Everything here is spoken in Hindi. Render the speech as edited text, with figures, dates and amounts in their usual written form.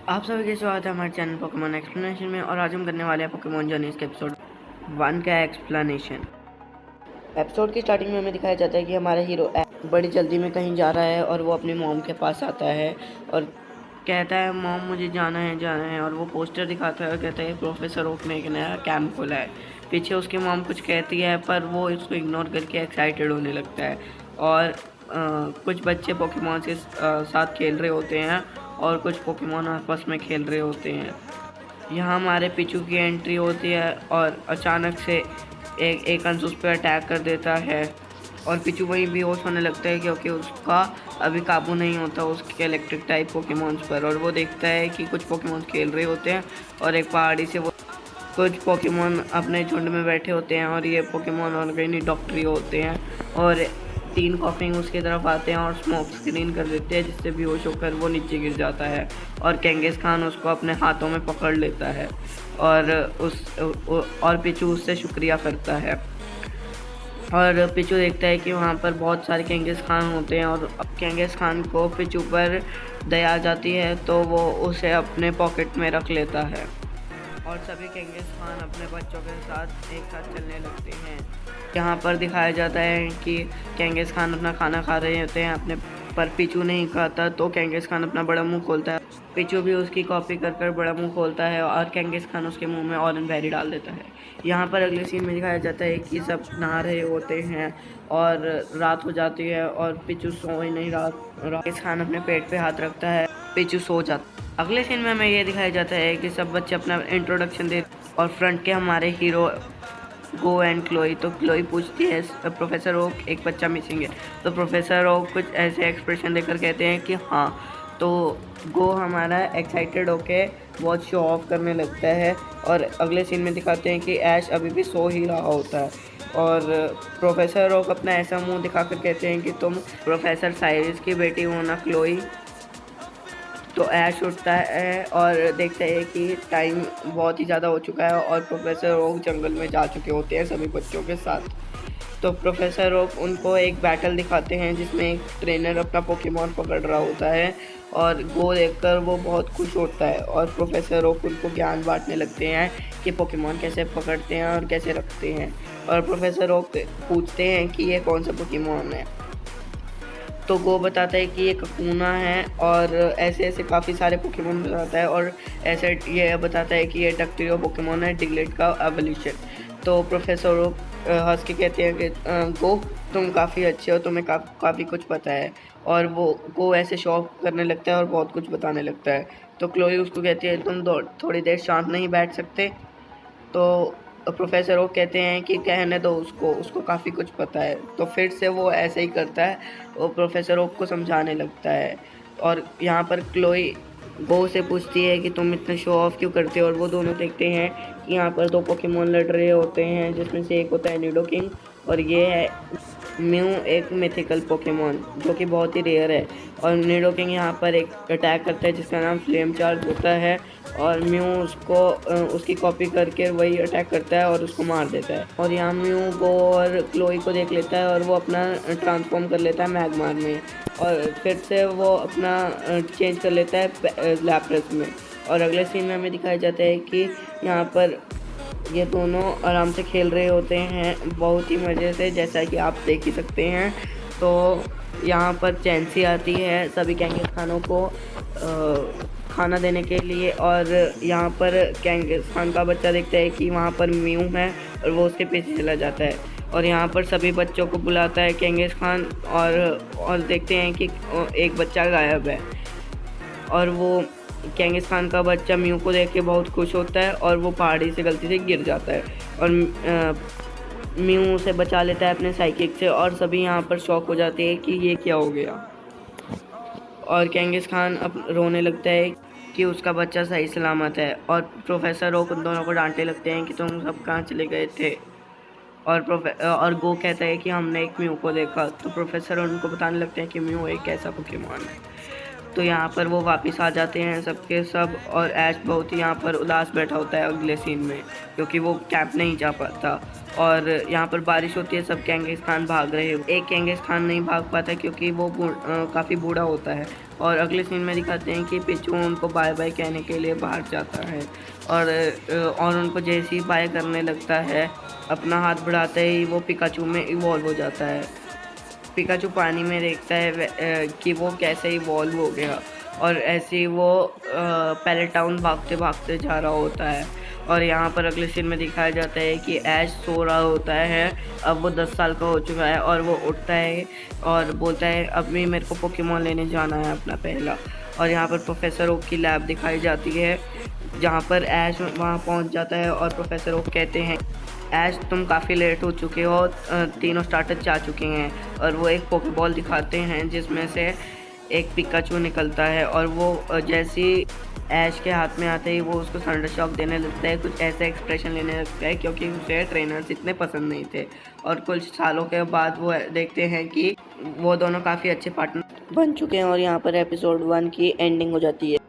आप सभी का स्वागत है हमारे चैनल पोकेमॉन एक्सप्लेनेशन में। और आज हम करने वाले हैं पोकेमॉन जर्नीज के एपिसोड 1 का एक्सप्लेनेशन। एपिसोड की स्टार्टिंग में हमें दिखाया जाता है कि हमारा हीरो बड़ी जल्दी में कहीं जा रहा है और वो अपनी मॉम के पास आता है और कहता है मॉम मुझे जाना है। और वो पोस्टर दिखाता है और कहता है प्रोफेसर ओक ने एक नया कैंप खोला है। पीछे उसकी मॉम कुछ कहती है पर वो इसको इग्नोर करके एक्साइटेड होने लगता है। और कुछ बच्चे पोकेमॉन के साथ खेल रहे होते हैं और कुछ पोकेमॉन आपस में खेल रहे होते हैं। यहाँ हमारे पिचू की एंट्री होती है और अचानक से एक अंश उस पर अटैक कर देता है और पिचू वहीं बेहोश होने लगता है क्योंकि उसका अभी काबू नहीं होता उसके इलेक्ट्रिक टाइप पोकेमॉन्स पर। और वो देखता है कि कुछ पोकेमॉन्स खेल रहे होते हैं और एक पहाड़ी से वो कुछ पोकेमॉन अपने झुंड में बैठे होते हैं और ये पोकेमॉन ऑर्गेनिक डॉक्टरी होते हैं। और 3 कॉफिंग उसकी तरफ आते हैं और स्मोक स्क्रीन कर देते हैं जिससे बेहोश होकर वो नीचे गिर जाता है। और केंगिस खान उसको अपने हाथों में पकड़ लेता है और पिचू उससे शुक्रिया करता है। और पिचू देखता है कि वहाँ पर बहुत सारे केंगिस खान होते हैं और केंगिस खान को पिचू पर दया आ जाती है तो वो उसे अपने पॉकेट में रख लेता है और सभी केंगिस खान अपने बच्चों के साथ एक साथ चलने लगते हैं। यहाँ पर दिखाया जाता है कि केंगिस खान अपना खाना खा रहे होते हैं अपने पर पिचू नहीं खाता तो केंगिस खान अपना बड़ा मुंह खोलता है। पिचू भी उसकी कॉपी कर बड़ा मुंह खोलता है और केंगिस खान उसके मुंह में ऑरेंज बेरी डाल देता है। यहाँ पर अगले सीन में दिखाया जाता है कि सब नहा रहे होते हैं और रात हो जाती है और पिचू सो ही नहीं रहा। केंगिस खान अपने पेट पे हाथ रखता है, पिचू सो जाता है। अगले सीन में हमें ये दिखाया जाता है कि सब बच्चे अपना इंट्रोडक्शन दे और फ्रंट के हमारे हीरो गो एंड क्लोई। तो क्लोई पूछती है प्रोफेसर ओक एक बच्चा मिसिंग है। तो प्रोफेसर ओक कुछ ऐसे एक्सप्रेशन देकर कहते हैं कि हाँ। तो गो हमारा एक्साइटेड होके बहुत शो ऑफ करने लगता है और अगले सीन में दिखाते हैं कि ऐश अभी भी सो ही रहा होता है। और प्रोफेसर ओक अपना ऐसा मुंह दिखाकर कहते हैं कि तुम प्रोफेसर साइरिस की बेटी हो ना क्लोई। तो ऐश उठता है और देखता है कि टाइम बहुत ही ज़्यादा हो चुका है और प्रोफेसर ओक जंगल में जा चुके होते हैं सभी बच्चों के साथ। तो प्रोफेसर ओक उनको एक बैटल दिखाते हैं जिसमें एक ट्रेनर अपना पोकेमॉन पकड़ रहा होता है और गो देखकर वो बहुत खुश होता है और प्रोफेसर ओक उनको ज्ञान बांटने लगते हैं कि पोकेमॉन कैसे पकड़ते हैं और कैसे रखते हैं। और प्रोफेसर ओक पूछते हैं कि ये कौन सा पोकेमॉन है। तो गो बताता है कि ये ककूना है और ऐसे ऐसे काफ़ी सारे पोकेमॉन बताता है और ऐसे ये बताता है कि ये डक्टियो पोकेमॉन है डिगलेट का एवोल्यूशन। तो प्रोफेसर हंस के कहते हैं कि गो तुम काफ़ी अच्छे हो, तुम्हें काफ़ी कुछ पता है। और वो गो ऐसे शौक करने लगता है और बहुत कुछ बताने लगता है। तो क्लोई उसको कहती है तुम थोड़ी देर शांत नहीं बैठ सकते। तो प्रोफेसर वो कहते हैं कि कहने दो उसको काफ़ी कुछ पता है। तो फिर से वो ऐसे ही करता है, वो प्रोफेसर ओक को समझाने लगता है। और यहाँ पर क्लोई गो से पूछती है कि तुम इतना शो ऑफ क्यों करते हो। और वो दोनों देखते हैं कि यहाँ पर 2 पोकेमॉन लड़ रहे होते हैं जिसमें से एक होता है निडोकिंग और ये है म्यू एक मिथिकल पोकेमॉन जो कि बहुत ही रेयर है। और निडोकिंग यहाँ पर एक अटैक करता है जिसका नाम फ्लेम चार्ज होता है और म्यू उसको उसकी कॉपी करके वही अटैक करता है और उसको मार देता है। और यहाँ म्यू गो और क्लोई को देख लेता है और वो अपना ट्रांसफॉर्म कर लेता है मैगमार में और फिर से वो अपना चेंज कर लेता है लैप्रेस में। और अगले सीन में हमें दिखाया जाता है कि यहाँ पर ये दोनों आराम से खेल रहे होते हैं बहुत ही मज़े से, जैसा कि आप देख ही सकते हैं। तो यहाँ पर चैंसी आती है सभी केंगिस खानों को खाना देने के लिए और यहाँ पर केंगिस खान का बच्चा देखता है कि वहाँ पर म्यू है और वो उसके पीछे चला जाता है। और यहाँ पर सभी बच्चों को बुलाता है केंगिस खान और देखते हैं कि एक बच्चा गायब है। और वो केंगिस खान का बच्चा म्यू को देख के बहुत खुश होता है और वो पहाड़ी से गलती से गिर जाता है और म्यू उसे बचा लेता है अपने साइकिक से। और सभी यहाँ पर शॉक हो जाते हैं कि ये क्या हो गया। और केंगिस खान अब रोने लगता है कि उसका बच्चा सही सलामत है। और प्रोफेसर ओक उन दोनों को डांटने लगते हैं कि तुम सब कहाँ चले गए थे। और गो कहता है कि हमने एक म्यू को देखा। तो प्रोफेसर उनको बताने लगते हैं कि म्यू एक ऐसा पोकेमॉन है। तो यहाँ पर वो वापस आ जाते हैं सबके सब और ऐश बहुत ही यहाँ पर उदास बैठा होता है अगले सीन में क्योंकि वो कैंप नहीं जा पाता। और यहाँ पर बारिश होती है, सब केंगिस खान भाग रहे हैं। एक केंगिस खान नहीं भाग पाता क्योंकि वो काफ़ी बूढ़ा होता है और अगले सीन में दिखाते हैं कि पिचू उनको बाय बाय कहने के लिए बाहर जाता है और उनको जैसे ही बाय करने लगता है, अपना हाथ बढ़ाते ही वो पिकाचू में इवॉल्व हो जाता है। पिकाचू पानी में देखता है कि वो कैसे इवॉल्व हो गया और ऐसे ही वो पैलेट टाउन भागते भागते जा रहा होता है। और यहाँ पर अगले सीन में दिखाया जाता है कि ऐश सो रहा होता है, अब वो 10 साल का हो चुका है और वो उठता है और बोलता है अभी मेरे को पोकेमॉन लेने जाना है अपना पहला। और यहाँ पर प्रोफेसर ओक की लैब दिखाई जाती है, जहाँ पर ऐश वहाँ पहुँच जाता है और प्रोफेसर ओक कहते हैं ऐश तुम काफ़ी लेट हो चुके हो, तीनों स्टार्टर जा चुके हैं। और वो एक पोकेबॉल दिखाते हैं जिसमें से एक पिकाचू निकलता है और वो जैसी ऐश के हाथ में आते ही वो उसको थंडर शॉक देने लगता है, कुछ ऐसा एक्सप्रेशन लेने लगता है क्योंकि उसे ट्रेनर्स इतने पसंद नहीं थे। और कुछ सालों के बाद वो देखते हैं कि वो दोनों काफ़ी अच्छे पार्टनर बन चुके हैं और यहाँ पर एपिसोड 1 की एंडिंग हो जाती है।